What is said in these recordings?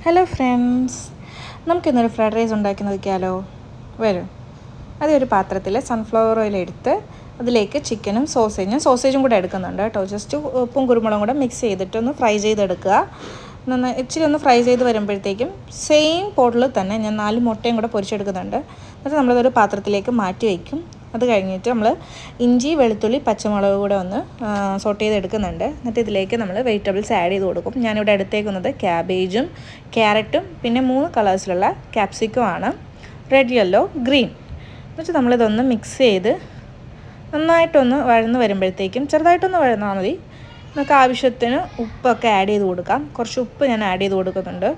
Hello friends, നമുക്കിന്നൊരു fried rice ഉണ്ടാക്കി നോക്കിയാലോ? വരും. അതൊരു പാത്രത്തിൽ സൺഫ്ലവർ ഓയിൽ എടുത്ത് അതിലേക്ക് ചിക്കനും സോസേജും കൂടെ എടുക്കുന്നുണ്ട് കേട്ടോ. ജസ്റ്റ് ഉപ്പും കുരുമുളകും കൂടെ മിക്സ് ചെയ്തിട്ടൊന്ന് ഫ്രൈ ചെയ്തെടുക്കുക. ഇച്ചിരി ഒന്ന് ഫ്രൈ ചെയ്ത് വരുമ്പോഴത്തേക്കും സെയിം പോട്ടിൽ തന്നെ ഞാൻ 4 മുട്ടയും കൂടെ പൊരിച്ചെടുക്കുന്നുണ്ട്. എന്നിട്ട് നമ്മളതൊരു പാത്രത്തിലേക്ക് മാറ്റി വയ്ക്കും. അത് കഴിഞ്ഞിട്ട് നമ്മൾ ഇഞ്ചി, വെളുത്തുള്ളി, പച്ചമുളക് കൂടെ ഒന്ന് സോട്ട് ചെയ്തെടുക്കുന്നുണ്ട്. എന്നിട്ട് ഇതിലേക്ക് നമ്മൾ വെജിറ്റബിൾസ് ആഡ് ചെയ്ത് കൊടുക്കും. ഞാനിവിടെ എടുത്തേക്കുന്നത് ക്യാബേജും ക്യാരറ്റും പിന്നെ 3 കളേഴ്സിലുള്ള ക്യാപ്സിക്കം ആണ്, റെഡ്, യെല്ലോ, ഗ്രീൻ. എന്നിട്ട് നമ്മളിതൊന്ന് മിക്സ് ചെയ്ത് നന്നായിട്ടൊന്ന് വഴന്ന് വരുമ്പോഴത്തേക്കും ചെറുതായിട്ടൊന്ന് വഴന്നാൽ മതി. നമുക്ക് ആവശ്യത്തിന് ഉപ്പൊക്കെ ആഡ് ചെയ്ത് കൊടുക്കാം. കുറച്ച് ഉപ്പ് ഞാൻ ആഡ് ചെയ്ത് കൊടുക്കുന്നുണ്ട്.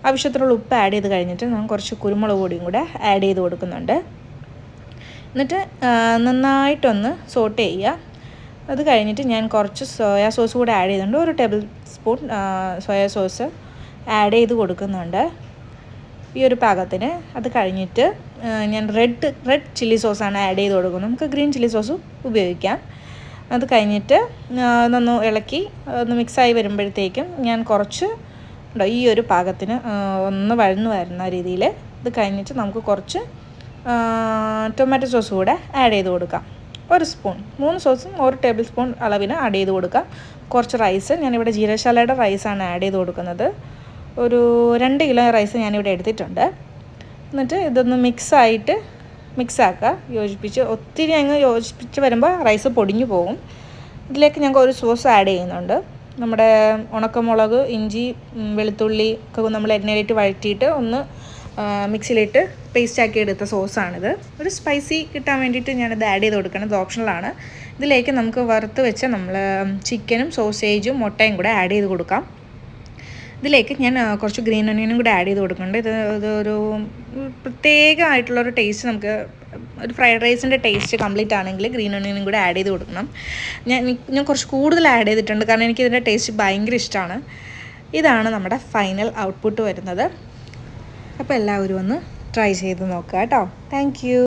ആവശ്യത്തിനുള്ള ഉപ്പ് ആഡ് ചെയ്ത് കഴിഞ്ഞിട്ട് ഞാൻ കുറച്ച് കുരുമുളക് പൊടിയും കൂടെ ആഡ് ചെയ്ത് കൊടുക്കുന്നുണ്ട്. എന്നിട്ട് നന്നായിട്ടൊന്ന് സോട്ട് ചെയ്യുക. അത് കഴിഞ്ഞിട്ട് ഞാൻ കുറച്ച് സോയാ സോസ് കൂടെ ആഡ് ചെയ്തിട്ടുണ്ട്. 1 table spoon soya sauce add ചെയ്ത് കൊടുക്കുന്നുണ്ട് ഈ ഒരു പാകത്തിന്. അത് കഴിഞ്ഞിട്ട് ഞാൻ റെഡ് ചില്ലി സോസാണ് ആഡ് ചെയ്ത് കൊടുക്കുന്നത്. നമുക്ക് ഗ്രീൻ ചില്ലി സോസും ഉപയോഗിക്കാം. അത് കഴിഞ്ഞിട്ട് നന്ന് ഇളക്കി ഒന്ന് മിക്സായി വരുമ്പോഴത്തേക്കും ഞാൻ കുറച്ച് ഈ ഒരു പാകത്തിന് ഒന്ന് വഴന്ന് വരുന്ന രീതിയിൽ ഇത് കഴിഞ്ഞിട്ട് നമുക്ക് കുറച്ച് ടൊമാറ്റോ സോസ് കൂടെ ആഡ് ചെയ്ത് കൊടുക്കാം. 1 സ്പൂൺ, 3 സോസും 1 ടേബിൾ സ്പൂൺ അളവിന് ആഡ് ചെയ്ത് കൊടുക്കാം. കുറച്ച് റൈസ്, ഞാനിവിടെ ജീരകശാലയുടെ റൈസാണ് ആഡ് ചെയ്ത് കൊടുക്കുന്നത്. ഒരു 2 കിലോ റൈസ് ഞാനിവിടെ എടുത്തിട്ടുണ്ട്. എന്നിട്ട് ഇതൊന്ന് മിക്സാക്കുക, യോജിപ്പിച്ച്. ഒത്തിരി അങ്ങ് യോജിപ്പിച്ച് വരുമ്പോൾ റൈസ് പൊടിഞ്ഞു പോകും. ഇതിലേക്ക് ഞങ്ങൾക്ക് ഒരു സോസ് ആഡ് ചെയ്യുന്നുണ്ട്. നമ്മുടെ ഉണക്കമുളക്, ഇഞ്ചി, വെളുത്തുള്ളി ഒക്കെ നമ്മൾ എണ്ണയിലിട്ട് വഴറ്റിയിട്ട് ഒന്ന് മിക്സിയിലിട്ട് പേസ്റ്റാക്കി എടുത്ത സോസാണിത്. ഒരു സ്പൈസി കിട്ടാൻ വേണ്ടിയിട്ട് ഞാനിത് ആഡ് ചെയ്ത് കൊടുക്കണം. ഇത് ഓപ്ഷണലാണ്. ഇതിലേക്ക് നമുക്ക് വറുത്ത് വെച്ച നമ്മൾ ചിക്കനും സോസേജും മുട്ടയും കൂടെ ആഡ് ചെയ്ത് കൊടുക്കാം. ഇതിലേക്ക് ഞാൻ കുറച്ച് ഗ്രീൻ ഒനിയനും കൂടെ ആഡ് ചെയ്ത് കൊടുക്കുന്നുണ്ട്. ഇതൊരു പ്രത്യേകമായിട്ടുള്ളൊരു ടേസ്റ്റ്, നമുക്ക് ഒരു ഫ്രൈഡ് റൈസിൻ്റെ ടേസ്റ്റ് കംപ്ലീറ്റ് ആണെങ്കിൽ ഗ്രീൻ ഒനിയനും കൂടെ ആഡ് ചെയ്ത് കൊടുക്കണം. ഞാൻ കുറച്ച് കൂടുതൽ ആഡ് ചെയ്തിട്ടുണ്ട്, കാരണം എനിക്കിതിൻ്റെ ടേസ്റ്റ് ഭയങ്കര ഇഷ്ടമാണ്. ഇതാണ് നമ്മുടെ ഫൈനൽ ഔട്ട്പുട്ട് വരുന്നത്. അപ്പോൾ എല്ലാവരും ഒന്ന് ട്രൈ ചെയ്ത് നോക്കുക കേട്ടോ. Thank you.